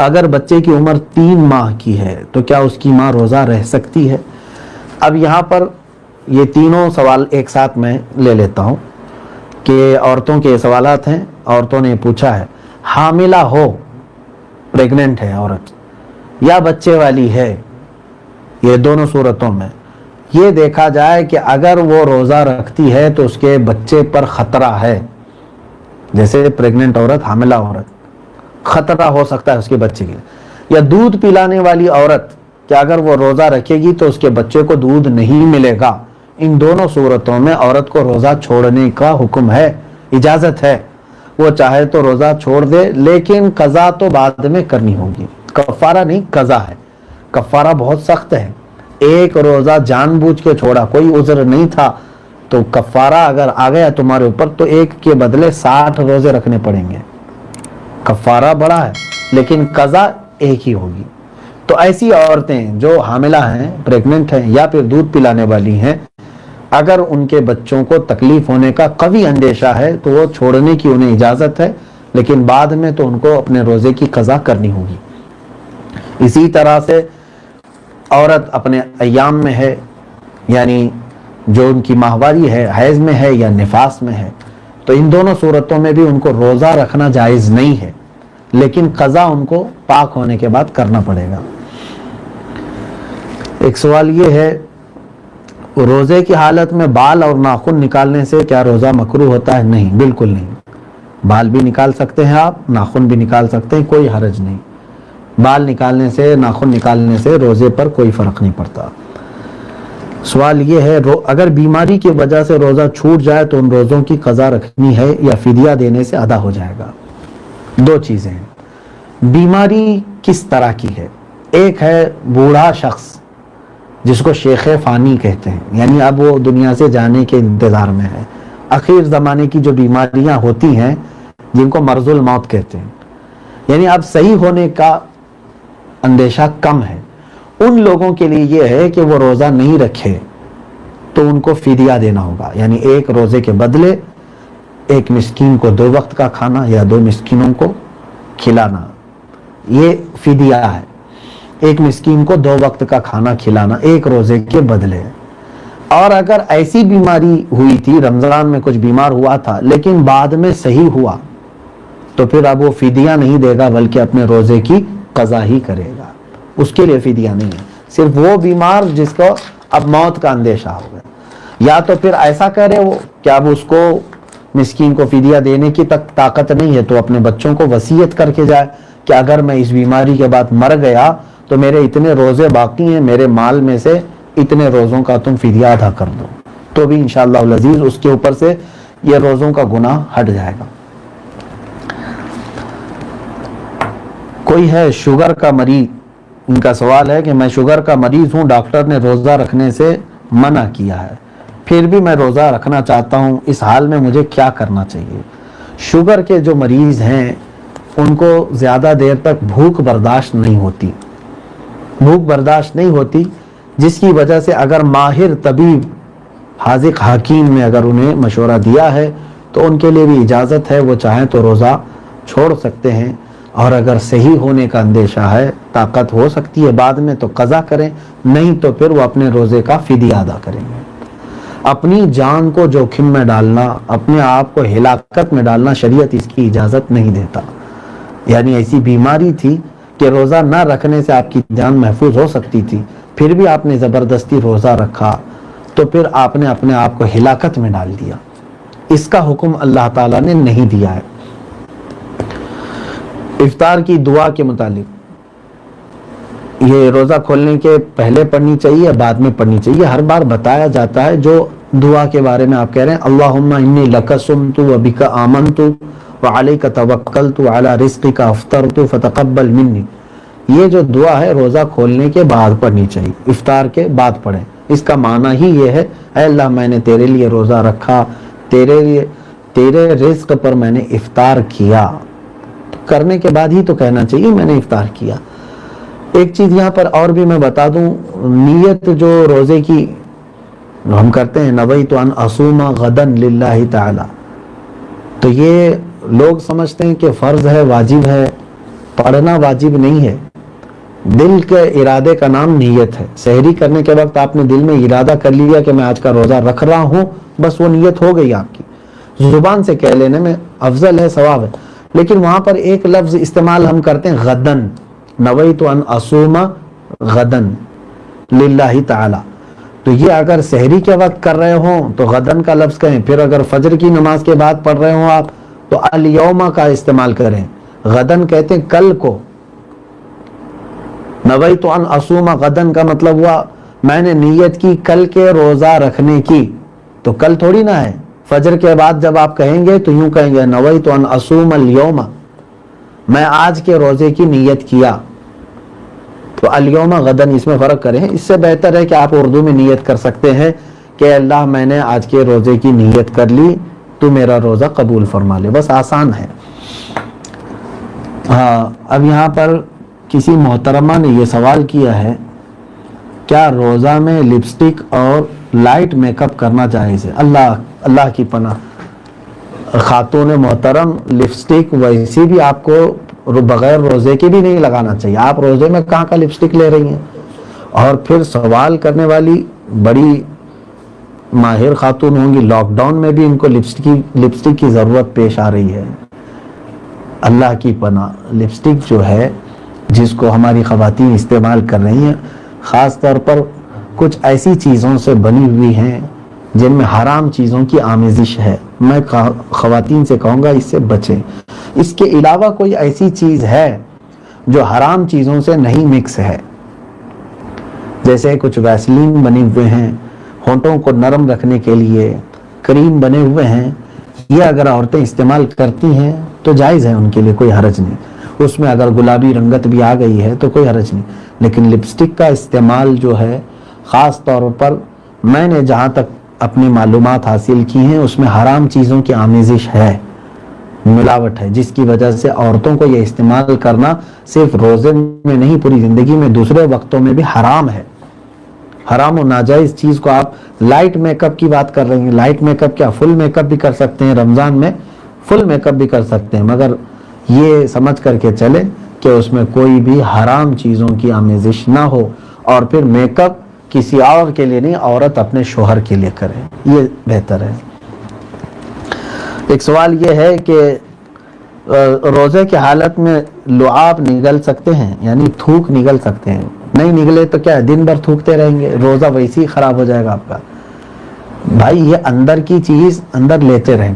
اگر بچے کی عمر 3 ماہ کی ہے تو کیا اس کی ماں روزہ رہ سکتی ہے؟ اب یہاں پر یہ تینوں سوال ایک ساتھ میں لے لیتا ہوں کہ عورتوں کے سوالات ہیں. عورتوں نے پوچھا ہے حاملہ ہو، پریگننٹ ہے عورت، یا بچے والی ہے، یہ دونوں صورتوں میں یہ دیکھا جائے کہ اگر وہ روزہ رکھتی ہے تو اس کے بچے پر خطرہ ہے. جیسے پریگننٹ عورت، حاملہ عورت، خطرہ ہو سکتا ہے اس کے بچے کے لیے. یا دودھ پلانے والی عورت کہ اگر وہ روزہ رکھے گی تو اس کے بچے کو دودھ نہیں ملے گا. ان دونوں صورتوں میں عورت کو روزہ چھوڑنے کا حکم ہے، اجازت ہے. وہ چاہے تو روزہ چھوڑ دے، لیکن قضا تو بعد میں کرنی ہوگی. کفارہ نہیں، قضا ہے. کفارہ بہت سخت ہے. ایک روزہ جان بوجھ کے چھوڑا، کوئی عذر نہیں تھا، تو کفارہ اگر آ گیا تمہارے اوپر تو ایک کے بدلے 60 روزے رکھنے پڑیں گے. کفارہ بڑا ہے لیکن قضا ایک ہی ہوگی. تو ایسی عورتیں جو حاملہ ہیں، پریگننٹ ہیں، یا پھر دودھ پلانے والی ہیں، اگر ان کے بچوں کو تکلیف ہونے کا قوی اندیشہ ہے تو وہ چھوڑنے کی انہیں اجازت ہے، لیکن بعد میں تو ان کو اپنے روزے کی قضا کرنی ہوگی. اسی طرح سے عورت اپنے ایام میں ہے، یعنی جو ان کی ماہواری ہے، حیض میں ہے یا نفاس میں ہے، تو ان دونوں صورتوں میں بھی ان کو روزہ رکھنا جائز نہیں ہے، لیکن قضا ان کو پاک ہونے کے بعد کرنا پڑے گا. ایک سوال یہ ہے، روزے کی حالت میں بال اور ناخن نکالنے سے کیا روزہ مکروہ ہوتا ہے؟ نہیں، بالکل نہیں. بال بھی نکال سکتے ہیں آپ، ناخن بھی نکال سکتے ہیں، کوئی حرج نہیں. بال نکالنے سے، ناخن نکالنے سے روزے پر کوئی فرق نہیں پڑتا. سوال یہ ہے، اگر بیماری کی وجہ سے روزہ چھوٹ جائے تو ان روزوں کی قضا رکھنی ہے یا فدیہ دینے سے ادا ہو جائے گا؟ دو چیزیں ہیں. بیماری کس طرح کی ہے؟ ایک ہے بوڑھا شخص جس کو شیخ فانی کہتے ہیں، یعنی اب وہ دنیا سے جانے کے انتظار میں ہے. اخیر زمانے کی جو بیماریاں ہوتی ہیں جن کو مرض الموت کہتے ہیں، یعنی اب صحیح ہونے کا اندیشہ کم ہے. ان لوگوں کے لیے یہ ہے کہ وہ روزہ نہیں رکھے تو ان کو فدیہ دینا ہوگا، یعنی ایک روزے کے بدلے ایک مسکین کو 2 وقت کا کھانا یا 2 مسکینوں کو کھلانا، یہ فدیہ ہے. ایک مسکین کو 2 وقت کا کھانا کھلانا ایک روزے کے بدلے. اور اگر ایسی بیماری ہوئی تھی، رمضان میں کچھ بیمار ہوا تھا لیکن بعد میں صحیح ہوا، تو پھر اب وہ فدیہ نہیں دے گا بلکہ اپنے روزے کی قضا ہی کرے گا. اس کے لیے فدیہ نہیں ہے. صرف وہ بیمار جس کو اب موت کا اندیشہ ہو گیا، یا تو پھر ایسا کرے وہ کہ اب اس کو مسکین کو فدیہ دینے کی تک طاقت نہیں ہے تو اپنے بچوں کو وصیت کر کے جائے کہ اگر میں اس بیماری کے بعد مر گیا تو میرے اتنے روزے باقی ہیں، میرے مال میں سے اتنے روزوں کا تم فدیہ ادا کر دو، تو بھی انشاءاللہ العزیز اس کے اوپر سے یہ روزوں کا گناہ ہٹ جائے گا. کوئی ہے شوگر کا مریض، ان کا سوال ہے کہ میں شوگر کا مریض ہوں، ڈاکٹر نے روزہ رکھنے سے منع کیا ہے، پھر بھی میں روزہ رکھنا چاہتا ہوں، اس حال میں مجھے کیا کرنا چاہیے؟ شوگر کے جو مریض ہیں ان کو زیادہ دیر تک بھوک برداشت نہیں ہوتی، جس کی وجہ سے اگر ماہر طبیب، حاذق حکیم نے اگر انہیں مشورہ دیا ہے تو ان کے لیے بھی اجازت ہے، وہ چاہیں تو روزہ چھوڑ سکتے ہیں. اور اگر صحیح ہونے کا اندیشہ ہے، طاقت ہو سکتی ہے بعد میں، تو قضا کریں، نہیں تو پھر وہ اپنے روزے کا فدیہ ادا کریں گے. اپنی جان کو جوخم میں ڈالنا، اپنے آپ کو ہلاکت میں ڈالنا شریعت اس کی اجازت نہیں دیتا. یعنی ایسی بیماری تھی کہ روزہ نہ رکھنے سے آپ کی جان محفوظ ہو سکتی تھی، پھر بھی آپ نے زبردستی روزہ رکھا تو پھر آپ نے اپنے آپ کو ہلاکت میں ڈال دیا. اس کا حکم اللہ تعالیٰ نے نہیں دیا ہے. افطار کی دعا کے متعلق، یہ روزہ کھولنے کے پہلے پڑھنی چاہیے یا بعد میں پڑھنی چاہیے؟ ہر بار بتایا جاتا ہے. جو دعا کے بارے میں آپ کہہ رہے ہیں اللہم انی لک صمت وبک آمنت وعلیک توکلت وعلی رزقک افطرت فتقبل منی، یہ جو دعا ہے روزہ کھولنے کے بعد پڑھنی چاہیے، افطار کے بعد پڑھیں. اس کا معنی ہی یہ ہے اے اللہ میں نے تیرے لیے روزہ رکھا، تیرے رزق پر میں نے افطار کیا، کرنے کے بعد ہی تو کہنا چاہیے میں نے افطار کیا. ایک چیز یہاں پر اور بھی میں بتا دوں، نیت جو روزے کی ہم کرتے ہیں نویت ان اصوم غدا للہ تعالی، تو یہ لوگ سمجھتے ہیں کہ فرض ہے، واجب ہے، پڑھنا واجب نہیں ہے، دل کے ارادے کا نام نیت ہے. سحری کرنے کے وقت آپ نے دل میں ارادہ کر لیا کہ میں آج کا روزہ رکھ رہا ہوں، بس وہ نیت ہو گئی آپ کی. زبان سے کہہ لینے میں افضل ہے، ثواب ہے. لیکن وہاں پر ایک لفظ استعمال ہم کرتے ہیں غدن، نویت ان اصوم غدن للہ تعالی. تو یہ اگر سحری کے وقت کر رہے ہوں تو غدن کا لفظ کہیں. پھر اگر فجر کی نماز کے بعد پڑھ رہے ہوں آپ تو الیوم کا استعمال کریں. غدن کہتے ہیں کل کو. نویت ان اصوم غدن کا مطلب ہوا میں نے نیت کی کل کے روزہ رکھنے کی. تو کل تھوڑی نہ ہے. فجر کے بعد جب آپ کہیں گے تو یوں کہیں گے نویت ان اصوم الیوم، میں آج کے روزے کی نیت کیا. تو الیوم غدن اس میں فرق کریں. اس سے بہتر ہے کہ آپ اردو میں نیت کر سکتے ہیں کہ اللہ میں نے آج کے روزے کی نیت کر لی، تو میرا روزہ قبول فرما لے. بس آسان ہے. ہاں، اب یہاں پر کسی محترمہ نے یہ سوال کیا ہے، کیا روزہ میں لپسٹک اور لائٹ میک اپ کرنا جائز ہے؟ اللہ کی پناہ خاتون محترم، لپسٹک ویسی بھی آپ کو بغیر روزے کے بھی نہیں لگانا چاہیے. آپ روزے میں کہاں کا لپسٹک لے رہی ہیں؟ اور پھر سوال کرنے والی بڑی ماہر خاتون ہوں گی، لاک ڈاؤن میں بھی ان کو لپسٹک کی ضرورت پیش آ رہی ہے. اللہ کی پناہ، لپسٹک جو ہے جس کو ہماری خواتین استعمال کر رہی ہیں، خاص طور پر کچھ ایسی چیزوں سے بنی ہوئی ہیں جن میں حرام چیزوں کی آمیزش ہے. میں خواتین سے کہوں گا اس سے بچیں. اس کے علاوہ کوئی ایسی چیز ہے جو حرام چیزوں سے نہیں مکس ہے، جیسے کچھ ویسلین بنے ہوئے ہیں ہونٹوں کو نرم رکھنے کے لیے، کریم بنے ہوئے ہیں، یہ اگر عورتیں استعمال کرتی ہیں تو جائز ہے، ان کے لیے کوئی حرج نہیں. اس میں اگر گلابی رنگت بھی آ گئی ہے تو کوئی حرج نہیں. لیکن لپسٹک کا استعمال جو ہے، خاص طور پر میں نے جہاں تک اپنی معلومات حاصل کی ہیں، اس میں حرام چیزوں کی آمیزش ہے، ملاوٹ ہے، جس کی وجہ سے عورتوں کو یہ استعمال کرنا صرف روزے میں نہیں، پوری زندگی میں دوسرے وقتوں میں بھی حرام ہے. حرام و ناجائز چیز کو آپ لائٹ میک اپ کی بات کر رہے ہیں. لائٹ میک اپ کیا، فل میک اپ بھی کر سکتے ہیں. رمضان میں فل میک اپ بھی کر سکتے ہیں، مگر یہ سمجھ کر کے چلیں کہ اس میں کوئی بھی حرام چیزوں کی آمیزش نہ ہو. اور پھر میک اپ کسی اور کے لیے نہیں، عورت اپنے شوہر کے لیے کرے، یہ بہتر ہے. ایک سوال یہ ہے کہ روزے کی حالت میں لعاب نگل سکتے ہیں، یعنی تھوک نگل سکتے ہیں؟ نہیں نگلے تو کیا دن بھر تھوکتے رہیں گے، روزہ ویسے ہی خراب ہو جائے گا آپ کا. بھائی یہ اندر کی چیز اندر لیتے رہیں.